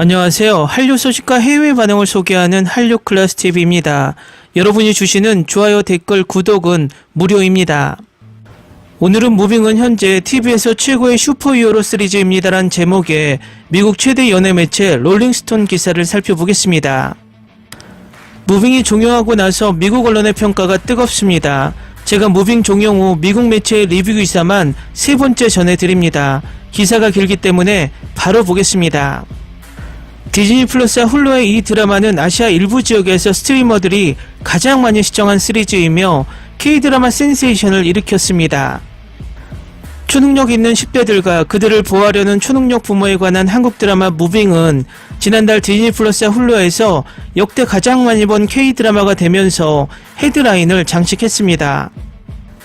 안녕하세요. 한류 소식과 해외 반응을 소개하는 한류 클래스 TV입니다. 여러분이 주시는 좋아요, 댓글, 구독은 무료입니다. 오늘은 무빙은 현재 TV에서 최고의 슈퍼히어로 시리즈입니다란 제목의 미국 최대 연예 매체 롤링스톤 기사를 살펴보겠습니다. 무빙이 종영하고 나서 미국 언론의 평가가 뜨겁습니다. 제가 무빙 종영 후 미국 매체의 리뷰 기사만 3번째 전해드립니다. 기사가 길기 때문에 바로 보겠습니다. 디즈니 플러스와 훌루의 이 드라마는 아시아 일부 지역에서 스트리머들이 가장 많이 시청한 시리즈이며 K-드라마 센세이션을 일으켰습니다. 초능력 있는 10대들과 그들을 보호하려는 초능력 부모에 관한 한국 드라마 무빙은 지난달 디즈니 플러스와 훌루에서 역대 가장 많이 본 K-드라마가 되면서 헤드라인을 장식했습니다.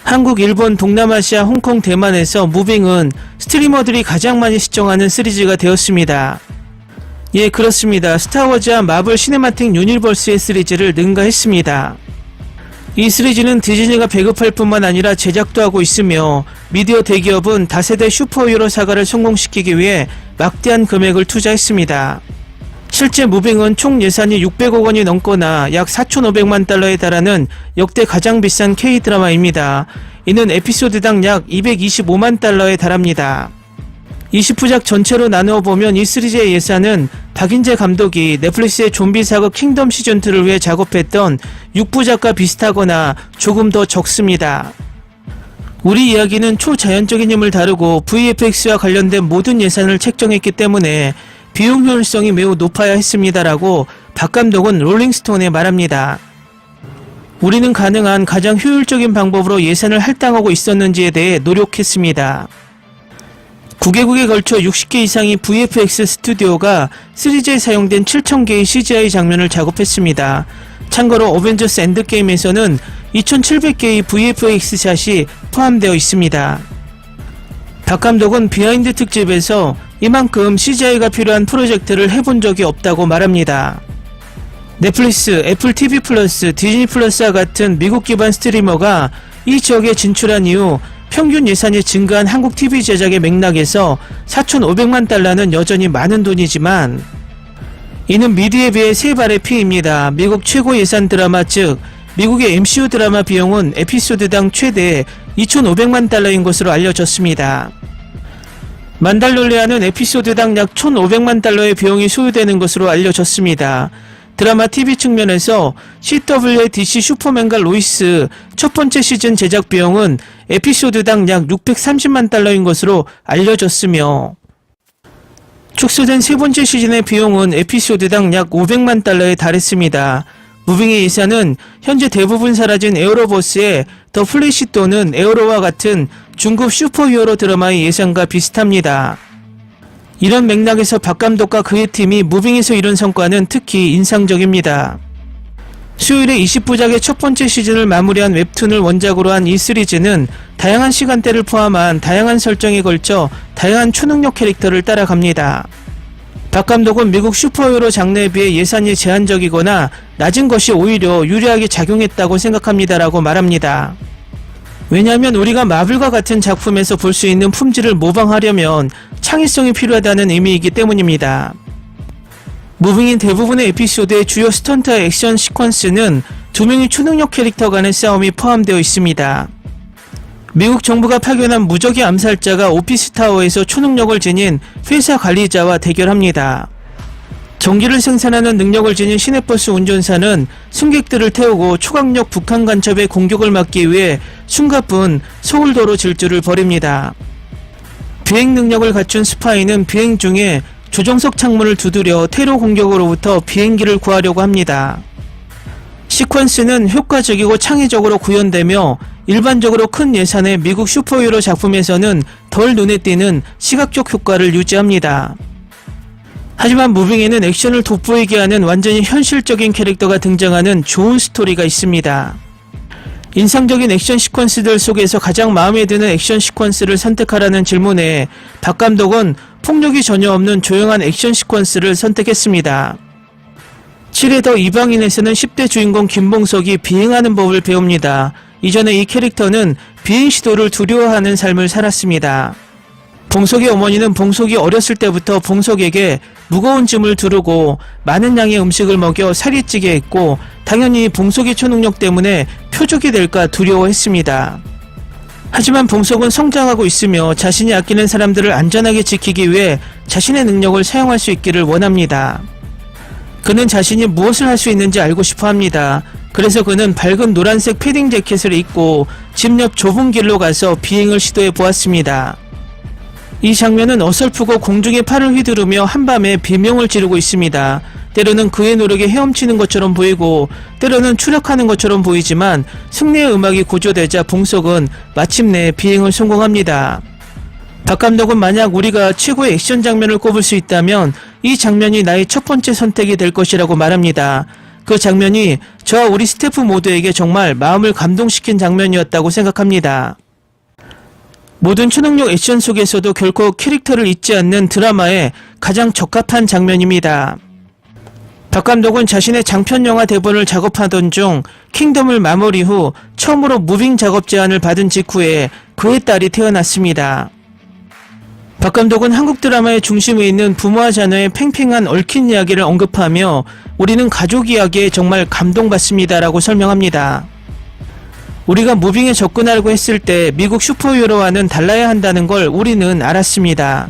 한국, 일본, 동남아시아, 홍콩, 대만에서 무빙은 스트리머들이 가장 많이 시청하는 시리즈가 되었습니다. 예, 그렇습니다. 스타워즈와 마블 시네마틱 유니버스의 시리즈를 능가했습니다. 이 시리즈는 디즈니가 배급할 뿐만 아니라 제작도 하고 있으며 미디어 대기업은 다세대 슈퍼히어로 사가를 성공시키기 위해 막대한 금액을 투자했습니다. 실제 무빙은 총 예산이 600억 원이 넘거나 약 4,500만 달러에 달하는 역대 가장 비싼 K-드라마입니다. 이는 에피소드당 약 225만 달러에 달합니다. 20부작 전체로 나누어 보면 이 시리즈의 예산은 박인재 감독이 넷플릭스의 좀비 사극 킹덤 시즌2를 위해 작업했던 6부작과 비슷하거나 조금 더 적습니다. 우리 이야기는 초자연적인 힘을 다루고 VFX와 관련된 모든 예산을 책정했기 때문에 비용 효율성이 매우 높아야 했습니다라고 박 감독은 롤링스톤에 말합니다. 우리는 가능한 가장 효율적인 방법으로 예산을 할당하고 있었는지에 대해 노력했습니다. 9개국에 걸쳐 60개 이상의 VFX 스튜디오가 시리즈에 사용된 7,000개의 CGI 장면을 작업했습니다. 참고로 어벤져스 엔드게임에서는 2,700개의 VFX 샷이 포함되어 있습니다. 박 감독은 비하인드 특집에서 이만큼 CGI가 필요한 프로젝트를 해본 적이 없다고 말합니다. 넷플릭스, 애플 TV 플러스, 디즈니 플러스와 같은 미국 기반 스트리머가 이 지역에 진출한 이후 평균 예산이 증가한 한국 TV 제작의 맥락에서 4,500만 달러는 여전히 많은 돈이지만 이는 미드에 비해 3발의 피입니다. 미국 최고 예산 드라마 즉 미국의 MCU 드라마 비용은 에피소드당 최대 2,500만 달러인 것으로 알려졌습니다. 만달놀리아는 에피소드당 약 1,500만 달러의 비용이 소요되는 것으로 알려졌습니다. 드라마 TV 측면에서 CW의 DC 슈퍼맨과 로이스 첫 번째 시즌 제작 비용은 에피소드당 약 630만 달러인 것으로 알려졌으며 축소된 세 번째 시즌의 비용은 에피소드당 약 500만 달러에 달했습니다. 무빙의 예산은 현재 대부분 사라진 에어로버스의 더 플래시 또는 에어로와 같은 중급 슈퍼히어로 드라마의 예산과 비슷합니다. 이런 맥락에서 박 감독과 그의 팀이 무빙에서 이룬 성과는 특히 인상적입니다. 수요일에 20부작의 첫 번째 시즌을 마무리한 웹툰을 원작으로 한 이 시리즈는 다양한 시간대를 포함한 다양한 설정에 걸쳐 다양한 초능력 캐릭터를 따라갑니다. 박 감독은 미국 슈퍼히어로 장르에 비해 예산이 제한적이거나 낮은 것이 오히려 유리하게 작용했다고 생각합니다라고 말합니다. 왜냐하면 우리가 마블과 같은 작품에서 볼 수 있는 품질을 모방하려면 창의성이 필요하다는 의미이기 때문입니다. 무빙인 대부분의 에피소드의 주요 스턴트와 액션 시퀀스는 2명의 초능력 캐릭터 간의 싸움이 포함되어 있습니다. 미국 정부가 파견한 무적의 암살자가 오피스타워에서 초능력을 지닌 회사 관리자와 대결합니다. 전기를 생산하는 능력을 지닌 시내버스 운전사는 승객들을 태우고 초강력 북한 간첩의 공격을 막기 위해 숨가쁜 서울도로 질주를 벌입니다. 비행 능력을 갖춘 스파이는 비행 중에 조정석 창문을 두드려 테러 공격으로부터 비행기를 구하려고 합니다. 시퀀스는 효과적이고 창의적으로 구현되며 일반적으로 큰 예산의 미국 슈퍼히어로 작품에서는 덜 눈에 띄는 시각적 효과를 유지합니다. 하지만 무빙에는 액션을 돋보이게 하는 완전히 현실적인 캐릭터가 등장하는 좋은 스토리가 있습니다. 인상적인 액션 시퀀스들 속에서 가장 마음에 드는 액션 시퀀스를 선택하라는 질문에 박 감독은 폭력이 전혀 없는 조용한 액션 시퀀스를 선택했습니다. 7회 더 이방인에서는 10대 주인공 김봉석이 비행하는 법을 배웁니다. 이전에 이 캐릭터는 비행 시도를 두려워하는 삶을 살았습니다. 봉석의 어머니는 봉석이 어렸을 때부터 봉석에게 무거운 짐을 두르고 많은 양의 음식을 먹여 살이 찌게 했고, 당연히 봉석의 초능력 때문에 표적이 될까 두려워했습니다. 하지만 봉석은 성장하고 있으며 자신이 아끼는 사람들을 안전하게 지키기 위해 자신의 능력을 사용할 수 있기를 원합니다. 그는 자신이 무엇을 할 수 있는지 알고 싶어 합니다. 그래서 그는 밝은 노란색 패딩 재킷을 입고 집 옆 좁은 길로 가서 비행을 시도해 보았습니다. 이 장면은 어설프고 공중에 팔을 휘두르며 한밤에 비명을 지르고 있습니다. 때로는 그의 노력에 헤엄치는 것처럼 보이고 때로는 추락하는 것처럼 보이지만 승리의 음악이 고조되자 봉석은 마침내 비행을 성공합니다. 박 감독은 만약 우리가 최고의 액션 장면을 꼽을 수 있다면 이 장면이 나의 첫 번째 선택이 될 것이라고 말합니다. 그 장면이 저와 우리 스태프 모두에게 정말 마음을 감동시킨 장면이었다고 생각합니다. 모든 초능력 액션 속에서도 결코 캐릭터를 잊지 않는 드라마에 가장 적합한 장면입니다. 박 감독은 자신의 장편 영화 대본을 작업하던 중 킹덤을 마무리 후 처음으로 무빙 작업 제안을 받은 직후에 그의 딸이 태어났습니다. 박 감독은 한국 드라마의 중심에 있는 부모와 자녀의 팽팽한 얽힌 이야기를 언급하며 우리는 가족 이야기에 정말 감동받습니다라고 설명합니다. 우리가 무빙에 접근하려고 했을 때 미국 슈퍼히어로와는 달라야 한다는 걸 우리는 알았습니다.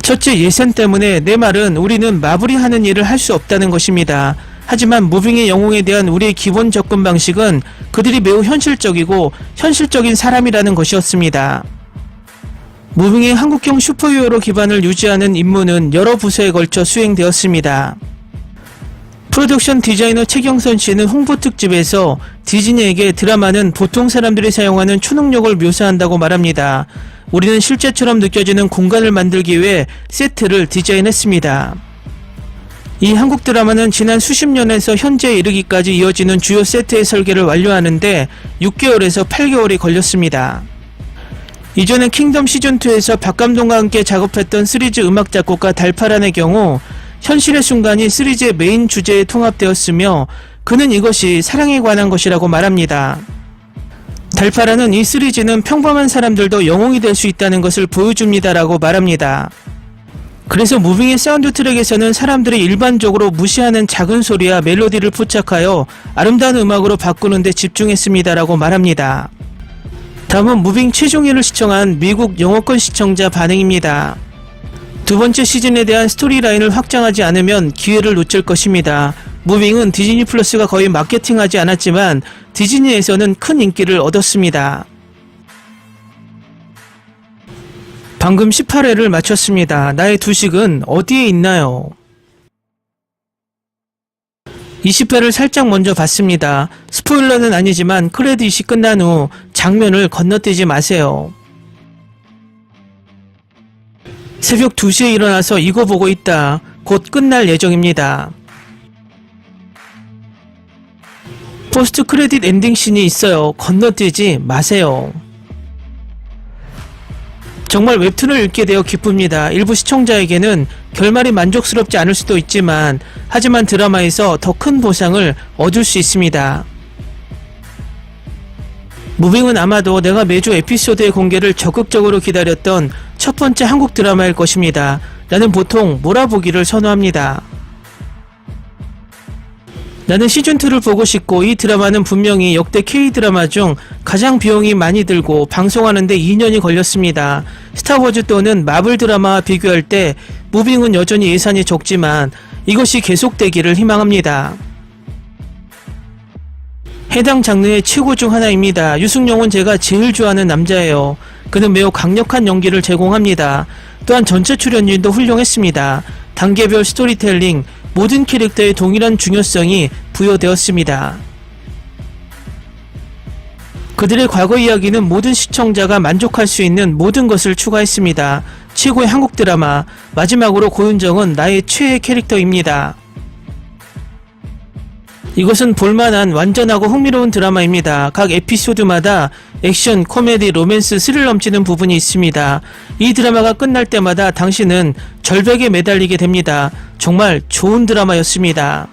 첫째, 예산 때문에 내 말은 우리는 마무리하는 일을 할 수 없다는 것입니다. 하지만 무빙의 영웅에 대한 우리의 기본 접근 방식은 그들이 매우 현실적이고 현실적인 사람이라는 것이었습니다. 무빙의 한국형 슈퍼히어로 기반을 유지하는 임무는 여러 부서에 걸쳐 수행되었습니다. 프로덕션 디자이너 최경선 씨는 홍보 특집에서 디즈니에게 드라마는 보통 사람들이 사용하는 초능력을 묘사한다고 말합니다. 우리는 실제처럼 느껴지는 공간을 만들기 위해 세트를 디자인했습니다. 이 한국 드라마는 지난 수십 년에서 현재에 이르기까지 이어지는 주요 세트의 설계를 완료하는데 6개월에서 8개월이 걸렸습니다. 이전에 킹덤 시즌2에서 박 감독과 함께 작업했던 시리즈 음악 작곡가 달파란의 경우 현실의 순간이 시리즈의 메인 주제에 통합되었으며 그는 이것이 사랑에 관한 것이라고 말합니다. 달파란은 이 시리즈는 평범한 사람들도 영웅이 될 수 있다는 것을 보여줍니다라고 말합니다. 그래서 무빙의 사운드 트랙에서는 사람들이 일반적으로 무시하는 작은 소리와 멜로디를 포착하여 아름다운 음악으로 바꾸는 데 집중했습니다라고 말합니다. 다음은 무빙 최종회를 시청한 미국 영어권 시청자 반응입니다. 두 번째 시즌에 대한 스토리라인을 확장하지 않으면 기회를 놓칠 것입니다. 무빙은 디즈니 플러스가 거의 마케팅하지 않았지만 디즈니에서는 큰 인기를 얻었습니다. 방금 18회를 마쳤습니다. 나의 두식은 어디에 있나요? 20회를 살짝 먼저 봤습니다. 스포일러는 아니지만 크레딧이 끝난 후 장면을 건너뛰지 마세요. 새벽 2시에 일어나서 이거 보고 있다. 곧 끝날 예정입니다. 포스트 크레딧 엔딩 씬이 있어요. 건너뛰지 마세요. 정말 웹툰을 읽게 되어 기쁩니다. 일부 시청자에게는 결말이 만족스럽지 않을 수도 있지만 하지만 드라마에서 더 큰 보상을 얻을 수 있습니다. 무빙은 아마도 내가 매주 에피소드의 공개를 적극적으로 기다렸던 첫 번째 한국 드라마일 것입니다. 나는 보통 몰아보기를 선호합니다. 나는 시즌2를 보고 싶고 이 드라마는 분명히 역대 K드라마 중 가장 비용이 많이 들고 방송하는데 2년이 걸렸습니다. 스타워즈 또는 마블 드라마와 비교할 때 무빙은 여전히 예산이 적지만 이것이 계속되기를 희망합니다. 해당 장르의 최고 중 하나입니다. 유승용은 제가 제일 좋아하는 남자예요. 그는 매우 강력한 연기를 제공합니다. 또한 전체 출연진도 훌륭했습니다. 단계별 스토리텔링, 모든 캐릭터의 동일한 중요성이 부여되었습니다. 그들의 과거 이야기는 모든 시청자가 만족할 수 있는 모든 것을 추가했습니다. 최고의 한국 드라마, 마지막으로 고윤정은 나의 최애 캐릭터입니다. 이것은 볼만한 완전하고 흥미로운 드라마입니다. 각 에피소드마다 액션, 코미디, 로맨스, 스릴 넘치는 부분이 있습니다. 이 드라마가 끝날 때마다 당신은 절벽에 매달리게 됩니다. 정말 좋은 드라마였습니다.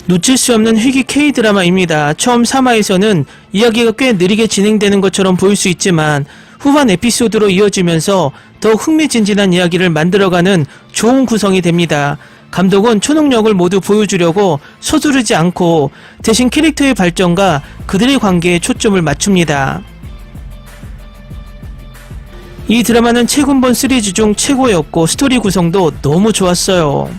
놓칠 수 없는 희귀 K드라마입니다. 처음 3화에서는 이야기가 꽤 느리게 진행되는 것처럼 보일 수 있지만 후반 에피소드로 이어지면서 더욱 흥미진진한 이야기를 만들어가는 좋은 구성이 됩니다. 감독은 초능력을 모두 보여주려고 서두르지 않고 대신 캐릭터의 발전과 그들의 관계에 초점을 맞춥니다. 이 드라마는 최근 본 시리즈 중 최고였고 스토리 구성도 너무 좋았어요.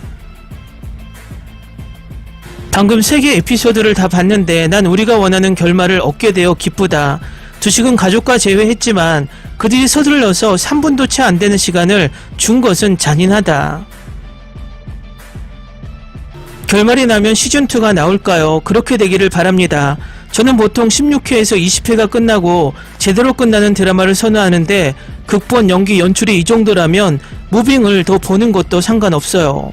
방금 3개 에피소드를 다 봤는데 난 우리가 원하는 결말을 얻게 되어 기쁘다. 두식은 가족과 재회했지만 그들이 서둘러서 3분도 채 안 되는 시간을 준 것은 잔인하다. 결말이 나면 시즌2가 나올까요? 그렇게 되기를 바랍니다. 저는 보통 16회에서 20회가 끝나고 제대로 끝나는 드라마를 선호하는데 극본, 연기, 연출이 이 정도라면 무빙을 더 보는 것도 상관없어요.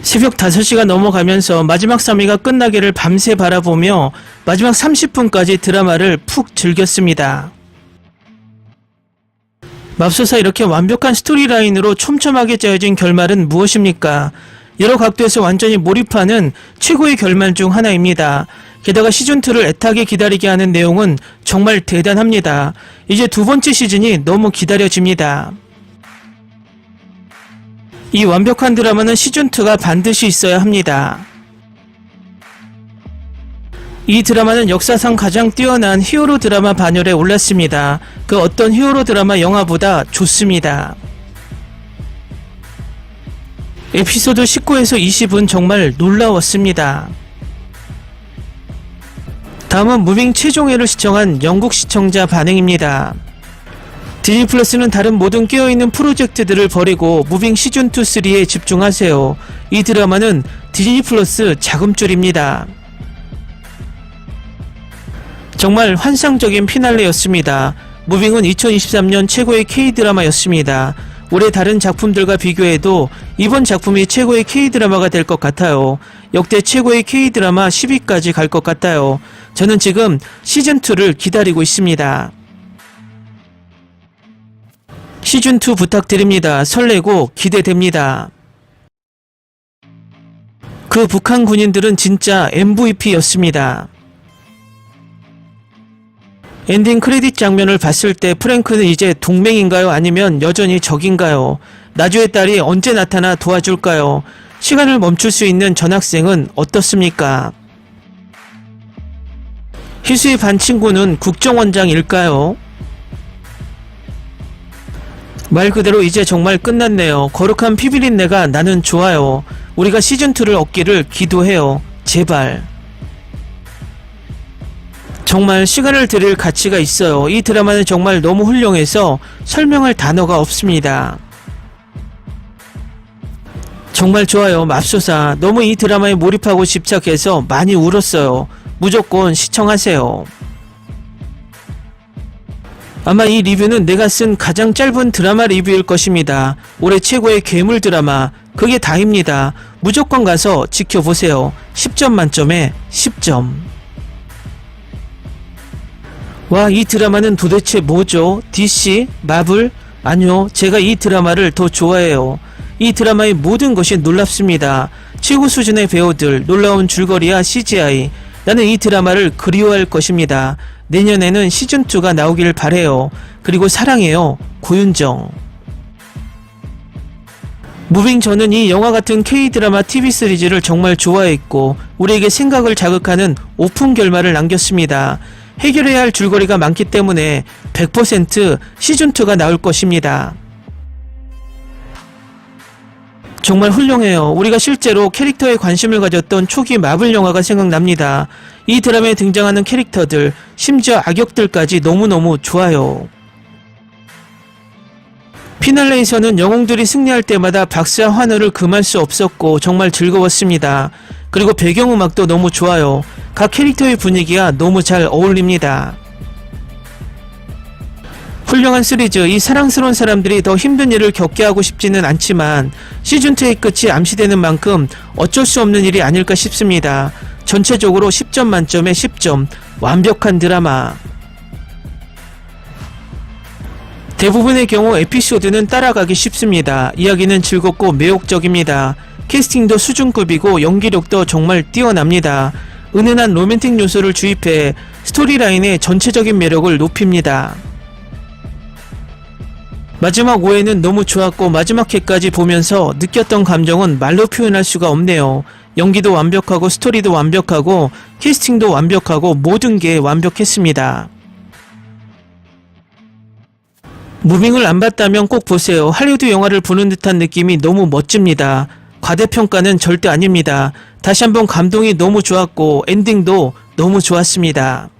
새벽 5시가 넘어가면서 마지막 3회가 끝나기를 밤새 바라보며 마지막 30분까지 드라마를 푹 즐겼습니다. 맙소사 이렇게 완벽한 스토리라인으로 촘촘하게 짜여진 결말은 무엇입니까? 여러 각도에서 완전히 몰입하는 최고의 결말 중 하나입니다. 게다가 시즌2를 애타게 기다리게 하는 내용은 정말 대단합니다. 이제 두 번째 시즌이 너무 기다려집니다. 이 완벽한 드라마는 시즌2가 반드시 있어야 합니다. 이 드라마는 역사상 가장 뛰어난 히어로 드라마 반열에 올랐습니다. 그 어떤 히어로 드라마 영화보다 좋습니다. 에피소드 19에서 20은 정말 놀라웠습니다. 다음은 무빙 최종회를 시청한 영국 시청자 반응입니다. 디즈니 플러스는 다른 모든 깨어있는 프로젝트들을 버리고 무빙 시즌2, 3에 집중하세요. 이 드라마는 디즈니 플러스 자금줄입니다. 정말 환상적인 피날레였습니다. 무빙은 2023년 최고의 K-드라마였습니다. 올해 다른 작품들과 비교해도 이번 작품이 최고의 K-드라마가 될 것 같아요. 역대 최고의 K-드라마 10위까지 갈 것 같아요. 저는 지금 시즌2를 기다리고 있습니다. 시즌2 부탁드립니다. 설레고 기대됩니다. 그 북한 군인들은 진짜 MVP였습니다. 엔딩 크레딧 장면을 봤을 때 프랭크는 이제 동맹인가요? 아니면 여전히 적인가요? 나주의 딸이 언제 나타나 도와줄까요? 시간을 멈출 수 있는 전학생은 어떻습니까? 희수의 반 친구는 국정원장일까요? 말 그대로 이제 정말 끝났네요. 거룩한 피비린내가 나는 좋아요. 우리가 시즌2를 얻기를 기도해요. 제발. 정말 시간을 들일 가치가 있어요. 이 드라마는 정말 너무 훌륭해서 설명할 단어가 없습니다. 정말 좋아요. 맙소사. 너무 이 드라마에 몰입하고 집착해서 많이 울었어요. 무조건 시청하세요. 아마 이 리뷰는 내가 쓴 가장 짧은 드라마 리뷰일 것입니다. 올해 최고의 괴물 드라마. 그게 다입니다. 무조건 가서 지켜보세요. 10점 만점에 10점. 와, 이 드라마는 도대체 뭐죠? DC? 마블? 아니요, 제가 이 드라마를 더 좋아해요. 이 드라마의 모든 것이 놀랍습니다. 최고 수준의 배우들, 놀라운 줄거리와 CGI. 나는 이 드라마를 그리워할 것입니다. 내년에는 시즌2가 나오길 바래요. 그리고 사랑해요, 고윤정. 무빙 저는 이 영화 같은 K-드라마 TV 시리즈를 정말 좋아했고 우리에게 생각을 자극하는 오픈 결말을 남겼습니다. 해결해야 할 줄거리가 많기 때문에 100% 시즌2가 나올 것입니다. 정말 훌륭해요. 우리가 실제로 캐릭터에 관심을 가졌던 초기 마블 영화가 생각납니다. 이 드라마에 등장하는 캐릭터들, 심지어 악역들까지 너무너무 좋아요. 피날레에서는 영웅들이 승리할 때마다 박수와 환호를 금할 수 없었고 정말 즐거웠습니다. 그리고 배경음악도 너무 좋아요. 각 캐릭터의 분위기가 너무 잘 어울립니다. 훌륭한 시리즈, 이 사랑스러운 사람들이 더 힘든 일을 겪게 하고 싶지는 않지만 시즌2의 끝이 암시되는 만큼 어쩔 수 없는 일이 아닐까 싶습니다. 전체적으로 10점 만점에 10점, 완벽한 드라마. 대부분의 경우 에피소드는 따라가기 쉽습니다. 이야기는 즐겁고 매혹적입니다. 캐스팅도 수준급이고 연기력도 정말 뛰어납니다. 은은한 로맨틱 요소를 주입해 스토리라인의 전체적인 매력을 높입니다. 마지막 5회는 너무 좋았고 마지막 회까지 보면서 느꼈던 감정은 말로 표현할 수가 없네요. 연기도 완벽하고 스토리도 완벽하고 캐스팅도 완벽하고 모든 게 완벽했습니다. 무빙을 안 봤다면 꼭 보세요. 할리우드 영화를 보는 듯한 느낌이 너무 멋집니다. 과대평가는 절대 아닙니다. 다시 한번 감동이 너무 좋았고 엔딩도 너무 좋았습니다.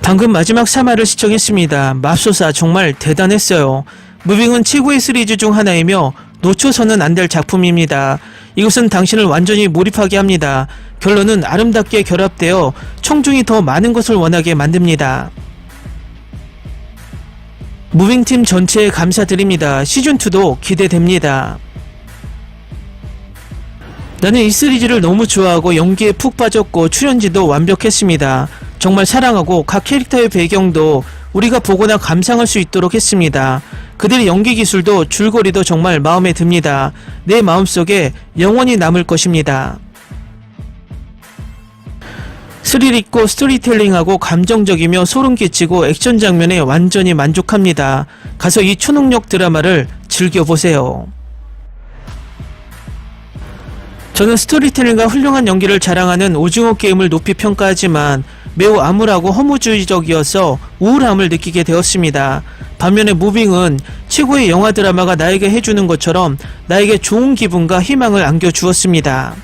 방금 마지막 3화를 시청했습니다. 맙소사 정말 대단했어요. 무빙은 최고의 시리즈 중 하나이며 놓쳐서는 안 될 작품입니다. 이것은 당신을 완전히 몰입하게 합니다. 결론은 아름답게 결합되어 청중이 더 많은 것을 원하게 만듭니다. 무빙팀 전체에 감사드립니다. 시즌2도 기대됩니다. 나는 이 시리즈를 너무 좋아하고 연기에 푹 빠졌고 출연진도 완벽했습니다. 정말 사랑하고 각 캐릭터의 배경도 우리가 보거나 감상할 수 있도록 했습니다. 그들의 연기 기술도 줄거리도 정말 마음에 듭니다. 내 마음속에 영원히 남을 것입니다. 스릴 있고 스토리텔링하고 감정적이며 소름 끼치고 액션 장면에 완전히 만족합니다. 가서 이 초능력 드라마를 즐겨보세요. 저는 스토리텔링과 훌륭한 연기를 자랑하는 오징어 게임을 높이 평가하지만 매우 암울하고 허무주의적이어서 우울함을 느끼게 되었습니다. 반면에 무빙은 최고의 영화 드라마가 나에게 해주는 것처럼 나에게 좋은 기분과 희망을 안겨주었습니다.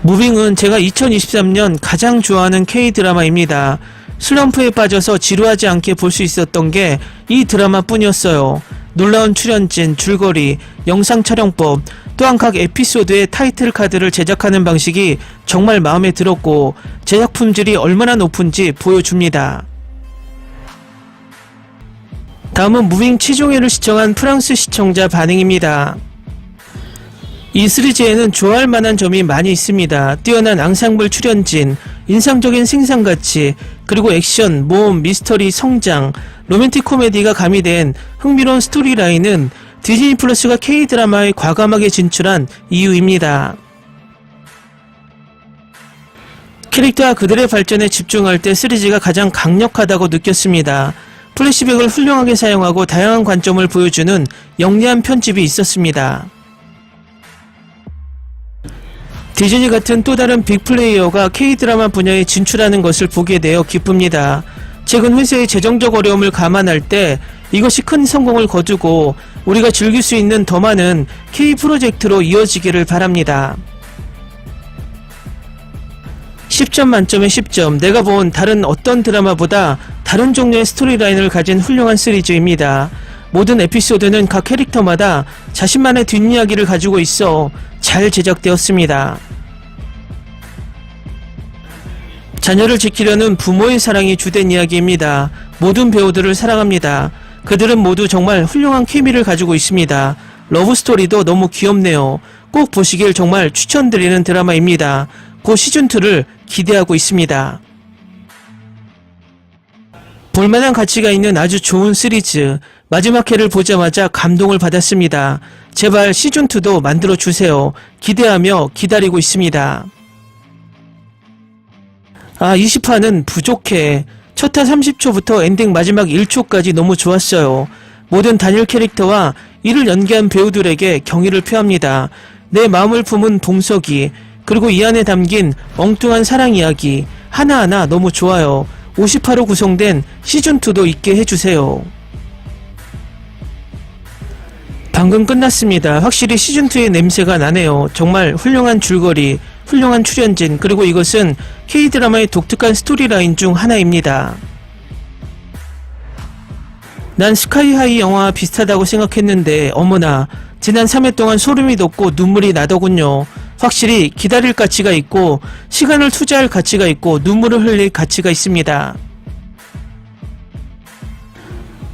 무빙은 제가 2023년 가장 좋아하는 K-드라마입니다. 슬럼프에 빠져서 지루하지 않게 볼 수 있었던 게 이 드라마 뿐이었어요. 놀라운 출연진, 줄거리, 영상 촬영법, 또한 각 에피소드의 타이틀 카드를 제작하는 방식이 정말 마음에 들었고 제작 품질이 얼마나 높은지 보여줍니다. 다음은 무빙 최종회를 시청한 프랑스 시청자 반응입니다. 이 시리즈에는 좋아할 만한 점이 많이 있습니다. 뛰어난 앙상블 출연진, 인상적인 생산가치, 그리고 액션, 모험, 미스터리, 성장, 로맨틱 코미디가 가미된 흥미로운 스토리라인은 디즈니 플러스가 K-드라마에 과감하게 진출한 이유입니다. 캐릭터와 그들의 발전에 집중할 때 시리즈가 가장 강력하다고 느꼈습니다. 플래시백을 훌륭하게 사용하고 다양한 관점을 보여주는 영리한 편집이 있었습니다. 디즈니 같은 또 다른 빅플레이어가 K-드라마 분야에 진출하는 것을 보게 되어 기쁩니다. 최근 회사의 재정적 어려움을 감안할 때 이것이 큰 성공을 거두고 우리가 즐길 수 있는 더 많은 K-프로젝트로 이어지기를 바랍니다. 10점 만점에 10점. 내가 본 다른 어떤 드라마보다 다른 종류의 스토리라인을 가진 훌륭한 시리즈입니다. 모든 에피소드는 각 캐릭터마다 자신만의 뒷이야기를 가지고 있어 잘 제작되었습니다. 자녀를 지키려는 부모의 사랑이 주된 이야기입니다. 모든 배우들을 사랑합니다. 그들은 모두 정말 훌륭한 케미를 가지고 있습니다. 러브스토리도 너무 귀엽네요. 꼭 보시길 정말 추천드리는 드라마입니다. 곧 시즌2를 기대하고 있습니다. 볼만한 가치가 있는 아주 좋은 시리즈. 마지막 회를 보자마자 감동을 받았습니다. 제발 시즌2도 만들어주세요. 기대하며 기다리고 있습니다. 20화는 부족해. 첫 화 30초부터 엔딩 마지막 1초까지 너무 좋았어요. 모든 단일 캐릭터와 이를 연기한 배우들에게 경의를 표합니다. 내 마음을 품은 봉석이, 그리고 이 안에 담긴 엉뚱한 사랑 이야기 하나하나 너무 좋아요. 50화로 구성된 시즌2도 있게 해주세요. 방금 끝났습니다. 확실히 시즌2의 냄새가 나네요. 정말 훌륭한 줄거리, 훌륭한 출연진, 그리고 이것은 K-드라마의 독특한 스토리라인 중 하나입니다. 난 스카이하이 영화와 비슷하다고 생각했는데 어머나, 지난 3회 동안 소름이 돋고 눈물이 나더군요. 확실히 기다릴 가치가 있고 시간을 투자할 가치가 있고 눈물을 흘릴 가치가 있습니다.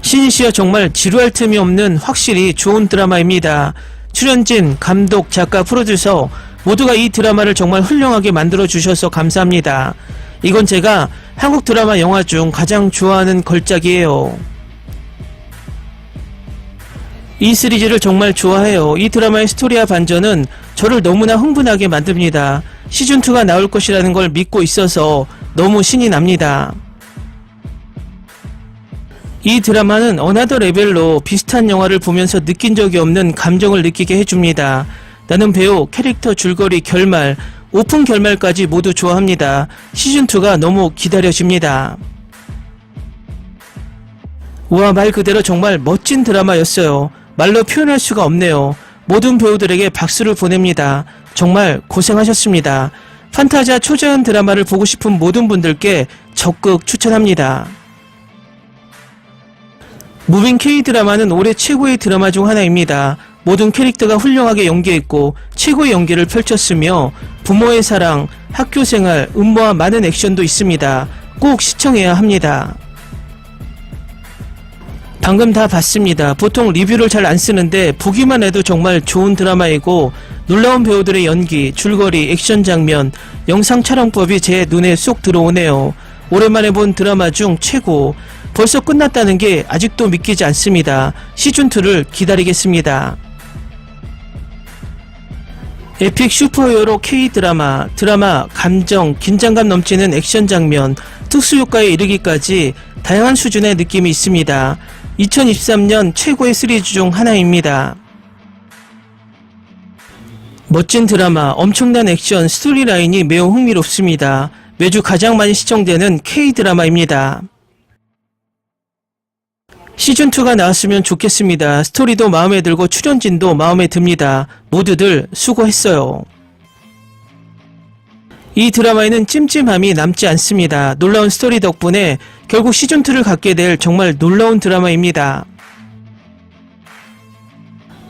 신이시여 정말 지루할 틈이 없는 확실히 좋은 드라마입니다. 출연진, 감독, 작가, 프로듀서 모두가 이 드라마를 정말 훌륭하게 만들어주셔서 감사합니다. 이건 제가 한국 드라마 영화 중 가장 좋아하는 걸작이에요. 이 시리즈를 정말 좋아해요. 이 드라마의 스토리와 반전은 저를 너무나 흥분하게 만듭니다. 시즌2가 나올 것이라는 걸 믿고 있어서 너무 신이 납니다. 이 드라마는 어나더 레벨로 비슷한 영화를 보면서 느낀 적이 없는 감정을 느끼게 해줍니다. 나는 배우, 캐릭터 줄거리, 결말, 오픈 결말까지 모두 좋아합니다. 시즌2가 너무 기다려집니다. 와, 말 그대로 정말 멋진 드라마였어요. 말로 표현할 수가 없네요. 모든 배우들에게 박수를 보냅니다. 정말 고생하셨습니다. 판타지아 초자연 드라마를 보고 싶은 모든 분들께 적극 추천합니다. 무빙 K-드라마는 올해 최고의 드라마 중 하나입니다. 모든 캐릭터가 훌륭하게 연기했고 최고의 연기를 펼쳤으며 부모의 사랑, 학교생활, 음모와 많은 액션도 있습니다. 꼭 시청해야 합니다. 방금 다 봤습니다. 보통 리뷰를 잘 안 쓰는데 보기만 해도 정말 좋은 드라마이고 놀라운 배우들의 연기, 줄거리, 액션 장면, 영상 촬영법이 제 눈에 쏙 들어오네요. 오랜만에 본 드라마 중 최고. 벌써 끝났다는 게 아직도 믿기지 않습니다. 시즌2를 기다리겠습니다. 에픽 슈퍼히어로 K-드라마, 감정, 긴장감 넘치는 액션 장면, 특수효과에 이르기까지 다양한 수준의 느낌이 있습니다. 2023년 최고의 시리즈 중 하나입니다. 멋진 드라마, 엄청난 액션, 스토리라인이 매우 흥미롭습니다. 매주 가장 많이 시청되는 K-드라마입니다. 시즌2가 나왔으면 좋겠습니다. 스토리도 마음에 들고 출연진도 마음에 듭니다. 모두들 수고했어요. 이 드라마에는 찜찜함이 남지 않습니다. 놀라운 스토리 덕분에 결국 시즌2를 갖게 될 정말 놀라운 드라마입니다.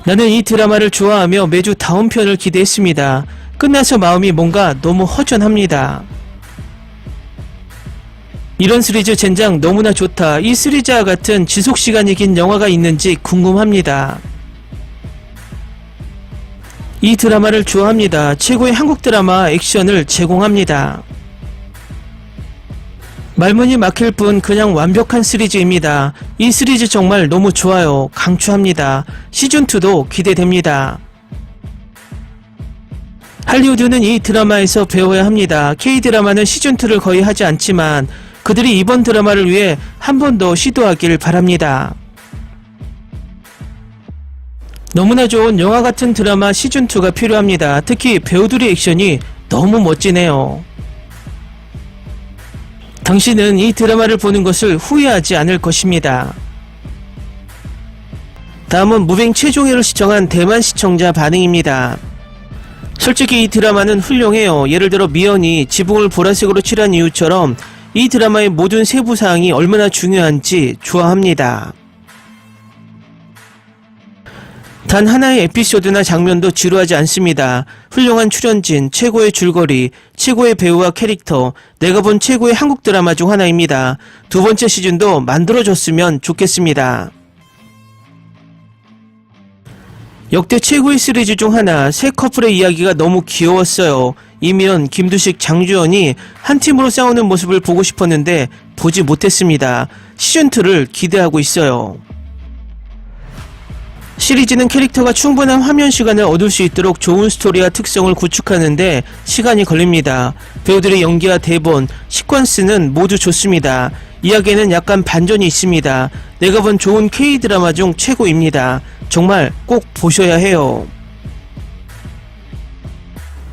나는 이 드라마를 좋아하며 매주 다음 편을 기대했습니다. 끝나서 마음이 뭔가 너무 허전합니다. 이런 시리즈 젠장 너무나 좋다. 이 시리즈와 같은 지속시간이 긴 영화가 있는지 궁금합니다. 이 드라마를 좋아합니다. 최고의 한국 드라마 액션을 제공합니다. 말문이 막힐 뿐 그냥 완벽한 시리즈입니다. 이 시리즈 정말 너무 좋아요. 강추합니다. 시즌2도 기대됩니다. 할리우드는 이 드라마에서 배워야 합니다. K-드라마는 시즌2를 거의 하지 않지만 그들이 이번 드라마를 위해 한 번 더 시도하길 바랍니다. 너무나 좋은 영화 같은 드라마 시즌2가 필요합니다. 특히 배우들의 액션이 너무 멋지네요. 당신은 이 드라마를 보는 것을 후회하지 않을 것입니다. 다음은 무빙 최종회를 시청한 대만 시청자 반응입니다. 솔직히 이 드라마는 훌륭해요. 예를 들어 미연이 지붕을 보라색으로 칠한 이유처럼 이 드라마의 모든 세부사항이 얼마나 중요한지 좋아합니다. 단 하나의 에피소드나 장면도 지루하지 않습니다. 훌륭한 출연진, 최고의 줄거리, 최고의 배우와 캐릭터, 내가 본 최고의 한국 드라마 중 하나입니다. 두 번째 시즌도 만들어졌으면 좋겠습니다. 역대 최고의 시리즈 중 하나, 새 커플의 이야기가 너무 귀여웠어요. 이면, 김두식, 장주연이 한 팀으로 싸우는 모습을 보고 싶었는데 보지 못했습니다. 시즌2를 기대하고 있어요. 시리즈는 캐릭터가 충분한 화면 시간을 얻을 수 있도록 좋은 스토리와 특성을 구축하는데 시간이 걸립니다. 배우들의 연기와 대본, 시퀀스는 모두 좋습니다. 이야기에는 약간 반전이 있습니다. 내가 본 좋은 K-드라마 중 최고입니다. 정말 꼭 보셔야 해요.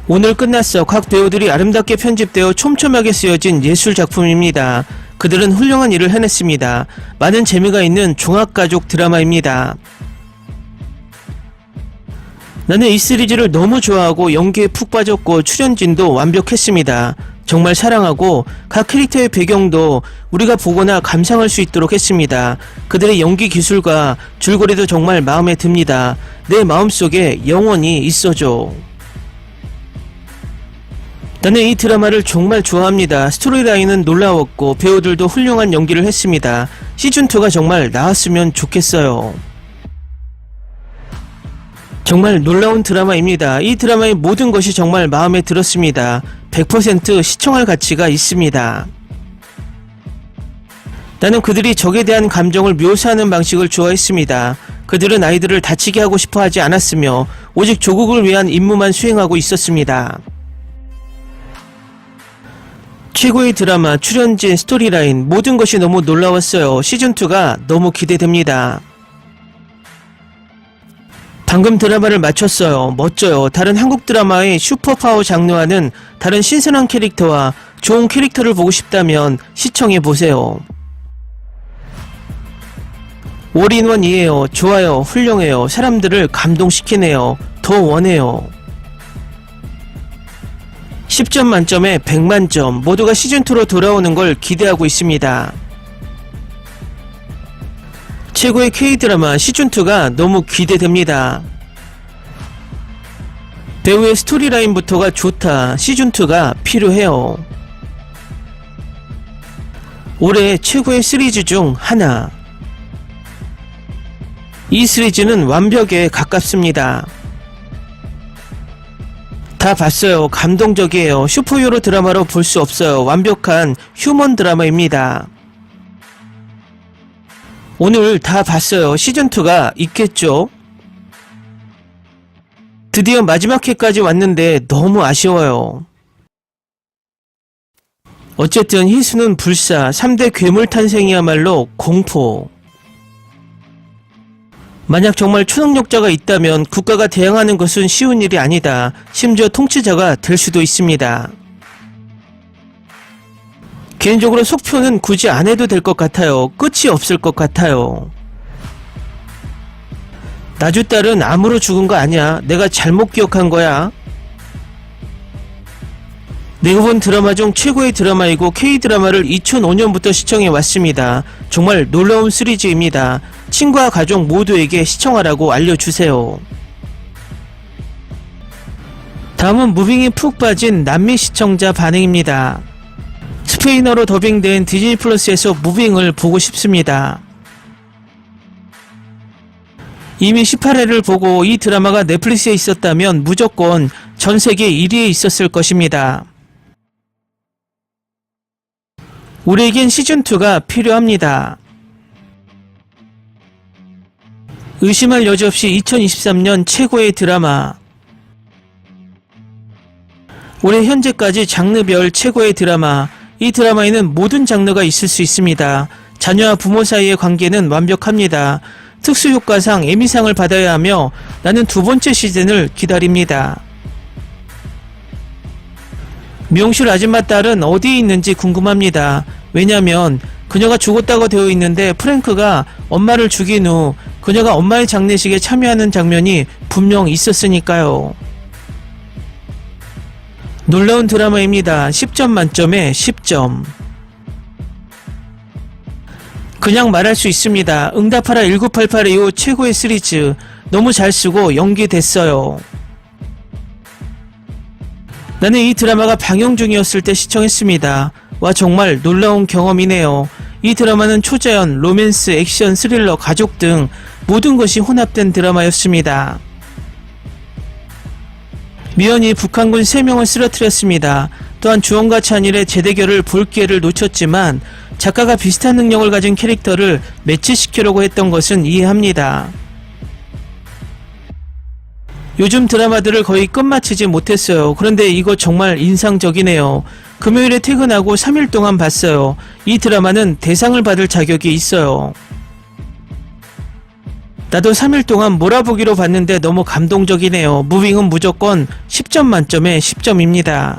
오늘 끝났어. 각 배우들이 아름답게 편집되어 촘촘하게 쓰여진 예술작품입니다. 그들은 훌륭한 일을 해냈습니다. 많은 재미가 있는 종합가족 드라마입니다. 나는 이 시리즈를 너무 좋아하고 연기에 푹 빠졌고 출연진도 완벽했습니다. 정말 사랑하고 각 캐릭터의 배경도 우리가 보거나 감상할 수 있도록 했습니다. 그들의 연기 기술과 줄거리도 정말 마음에 듭니다. 내 마음속에 영원히 있어줘. 나는 이 드라마를 정말 좋아합니다. 스토리라인은 놀라웠고 배우들도 훌륭한 연기를 했습니다. 시즌2가 정말 나왔으면 좋겠어요. 정말 놀라운 드라마입니다. 이 드라마의 모든 것이 정말 마음에 들었습니다. 100% 시청할 가치가 있습니다. 나는 그들이 적에 대한 감정을 묘사하는 방식을 좋아했습니다. 그들은 아이들을 다치게 하고 싶어 하지 않았으며 오직 조국을 위한 임무만 수행하고 있었습니다. 최고의 드라마, 출연진, 스토리라인 모든 것이 너무 놀라웠어요. 시즌2가 너무 기대됩니다. 방금 드라마를 마쳤어요. 멋져요. 다른 한국 드라마의 슈퍼파워 장르와는 다른 신선한 캐릭터와 좋은 캐릭터를 보고 싶다면 시청해보세요. 올인원이에요. 좋아요. 훌륭해요. 사람들을 감동시키네요. 더 원해요. 10점 만점에 100만점. 모두가 시즌2로 돌아오는 걸 기대하고 있습니다. 최고의 K드라마 시즌2가 너무 기대됩니다. 배우의 스토리라인부터가 좋다. 시즌2가 필요해요. 올해 최고의 시리즈 중 하나. 이 시리즈는 완벽에 가깝습니다. 다 봤어요. 감동적이에요. 슈퍼히어로 드라마로 볼 수 없어요. 완벽한 휴먼 드라마입니다. 오늘 다 봤어요. 시즌2가 있겠죠? 드디어 마지막 회까지 왔는데 너무 아쉬워요. 어쨌든 희수는 불사, 3대 괴물 탄생이야말로 공포. 만약 정말 초능력자가 있다면 국가가 대항하는 것은 쉬운 일이 아니다. 심지어 통치자가 될 수도 있습니다. 개인적으로 속표는 굳이 안 해도 될 것 같아요. 끝이 없을 것 같아요. 나주 딸은 암으로 죽은 거 아니야. 내가 잘못 기억한 거야. 내가 본 드라마 중 최고의 드라마이고 K드라마를 2005년부터 시청해 왔습니다. 정말 놀라운 시리즈입니다. 친구와 가족 모두에게 시청하라고 알려주세요. 다음은 무빙이 푹 빠진 남미 시청자 반응입니다. 스페인어로 더빙된 디즈니 플러스에서 무빙을 보고 싶습니다. 이미 18회를 보고 이 드라마가 넷플릭스에 있었다면 무조건 전 세계 1위에 있었을 것입니다. 우리에겐 시즌2가 필요합니다. 의심할 여지 없이 2023년 최고의 드라마. 올해 현재까지 장르별 최고의 드라마. 이 드라마에는 모든 장르가 있을 수 있습니다. 자녀와 부모 사이의 관계는 완벽합니다. 특수효과상 에미상을 받아야 하며 나는 두 번째 시즌을 기다립니다. 미용실 아줌마 딸은 어디에 있는지 궁금합니다. 왜냐면 그녀가 죽었다고 되어 있는데 프랭크가 엄마를 죽인 후 그녀가 엄마의 장례식에 참여하는 장면이 분명 있었으니까요. 놀라운 드라마입니다. 10점 만점에 10점. 그냥 말할 수 있습니다. 응답하라 1988 이후 최고의 시리즈. 너무 잘 쓰고 연기됐어요. 나는 이 드라마가 방영 중이었을 때 시청했습니다. 와, 정말 놀라운 경험이네요. 이 드라마는 초자연, 로맨스, 액션, 스릴러, 가족 등 모든 것이 혼합된 드라마였습니다. 미연이 북한군 3명을 쓰러뜨렸습니다. 또한 주원과 찬일의 재대결을 볼 기회를 놓쳤지만 작가가 비슷한 능력을 가진 캐릭터를 매치시키려고 했던 것은 이해합니다. 요즘 드라마들을 거의 끝마치지 못했어요. 그런데 이거 정말 인상적이네요. 금요일에 퇴근하고 3일 동안 봤어요. 이 드라마는 대상을 받을 자격이 있어요. 나도 3일 동안 몰아보기로 봤는데 너무 감동적이네요. 무빙은 무조건 10점 만점에 10점입니다.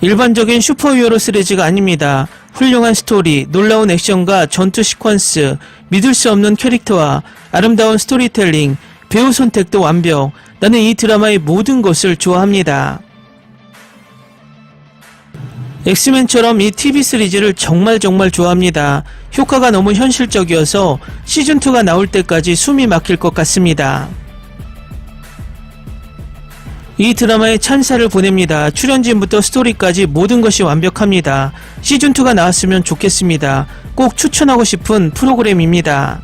일반적인 슈퍼히어로 시리즈가 아닙니다. 훌륭한 스토리, 놀라운 액션과 전투 시퀀스, 믿을 수 없는 캐릭터와 아름다운 스토리텔링, 배우 선택도 완벽. 나는 이 드라마의 모든 것을 좋아합니다. 엑스맨처럼 이 TV 시리즈를 정말 좋아합니다. 효과가 너무 현실적이어서 시즌2가 나올 때까지 숨이 막힐 것 같습니다. 이 드라마에 찬사를 보냅니다. 출연진부터 스토리까지 모든 것이 완벽합니다. 시즌2가 나왔으면 좋겠습니다. 꼭 추천하고 싶은 프로그램입니다.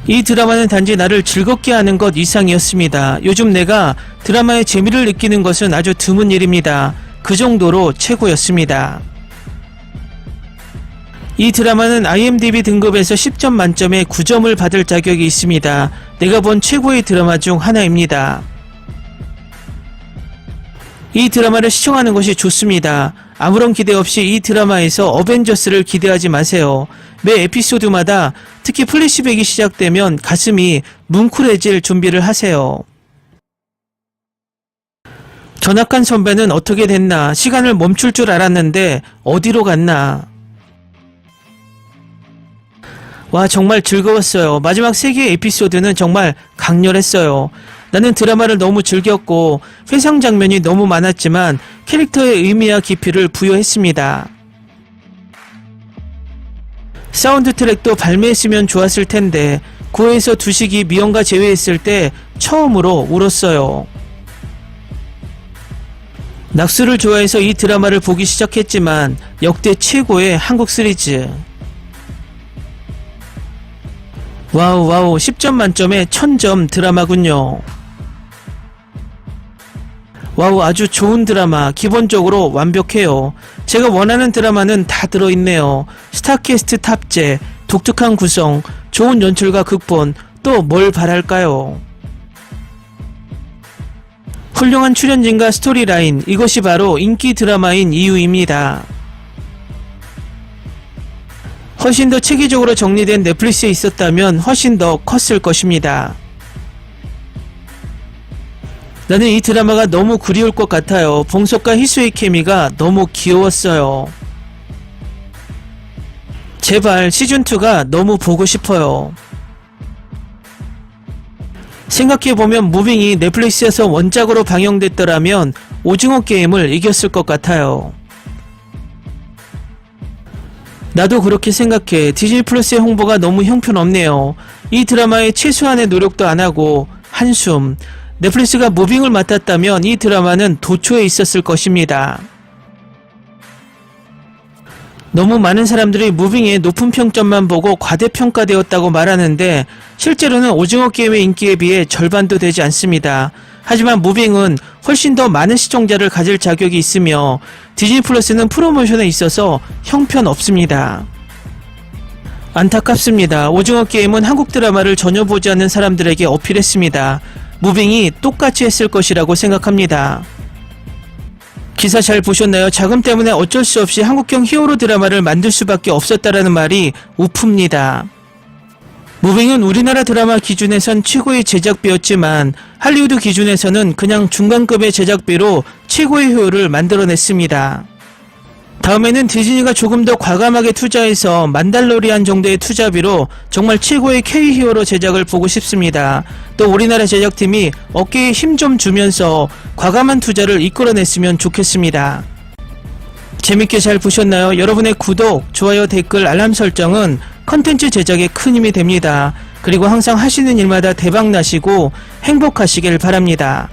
이 드라마는 단지 나를 즐겁게 하는 것 이상이었습니다. 요즘 내가 드라마의 재미를 느끼는 것은 아주 드문 일입니다. 그 정도로 최고였습니다. 이 드라마는 IMDb 등급에서 10점 만점에 9점을 받을 자격이 있습니다. 내가 본 최고의 드라마 중 하나입니다. 이 드라마를 시청하는 것이 좋습니다. 아무런 기대 없이 이 드라마에서 어벤져스를 기대하지 마세요. 매 에피소드마다 특히 플래시백이 시작되면 가슴이 뭉클해질 준비를 하세요. 전학간 선배는 어떻게 됐나? 시간을 멈출 줄 알았는데 어디로 갔나? 와, 정말 즐거웠어요. 마지막 3개의 에피소드는 정말 강렬했어요. 나는 드라마를 너무 즐겼고 회상 장면이 너무 많았지만 캐릭터의 의미와 깊이를 부여했습니다. 사운드 트랙도 발매했으면 좋았을 텐데 9회에서 두식이 미연가 제외했을 때 처음으로 울었어요. 낙수를 좋아해서 이 드라마를 보기 시작했지만 역대 최고의 한국 시리즈. 와우 10점 만점에 1000점 드라마군요. 와우, 아주 좋은 드라마. 기본적으로 완벽해요. 제가 원하는 드라마는 다 들어있네요. 스타캐스트 탑재, 독특한 구성, 좋은 연출과 극본, 또 뭘 바랄까요? 훌륭한 출연진과 스토리라인, 이것이 바로 인기 드라마인 이유입니다. 훨씬 더 체계적으로 정리된 넷플릭스에 있었다면 훨씬 더 컸을 것입니다. 나는 이 드라마가 너무 그리울 것 같아요. 봉석과 희수의 케미가 너무 귀여웠어요. 제발 시즌2가 너무 보고 싶어요. 생각해보면 무빙이 넷플릭스에서 원작으로 방영됐더라면 오징어 게임을 이겼을 것 같아요. 나도 그렇게 생각해. 디즈니 플러스의 홍보가 너무 형편없네요. 이 드라마에 최소한의 노력도 안하고 한숨. 넷플릭스가 무빙을 맡았다면 이 드라마는 도초에 있었을 것입니다. 너무 많은 사람들이 무빙의 높은 평점만 보고 과대평가되었다고 말하는데 실제로는 오징어 게임의 인기에 비해 절반도 되지 않습니다. 하지만 무빙은 훨씬 더 많은 시청자를 가질 자격이 있으며 디즈니 플러스는 프로모션에 있어서 형편없습니다. 안타깝습니다. 오징어 게임은 한국 드라마를 전혀 보지 않는 사람들에게 어필했습니다. 무빙이 똑같이 했을 것이라고 생각합니다. 기사 잘 보셨나요? 자금 때문에 어쩔 수 없이 한국형 히어로 드라마를 만들 수밖에 없었다라는 말이 우프입니다. 무빙은 우리나라 드라마 기준에선 최고의 제작비였지만 할리우드 기준에서는 그냥 중간급의 제작비로 최고의 효율을 만들어냈습니다. 다음에는 디즈니가 조금 더 과감하게 투자해서 만달로리안 정도의 투자비로 정말 최고의 K-히어로 제작을 보고 싶습니다. 또 우리나라 제작팀이 어깨에 힘 좀 주면서 과감한 투자를 이끌어냈으면 좋겠습니다. 재밌게 잘 보셨나요? 여러분의 구독, 좋아요, 댓글, 알람 설정은 컨텐츠 제작에 큰 힘이 됩니다. 그리고 항상 하시는 일마다 대박 나시고 행복하시길 바랍니다.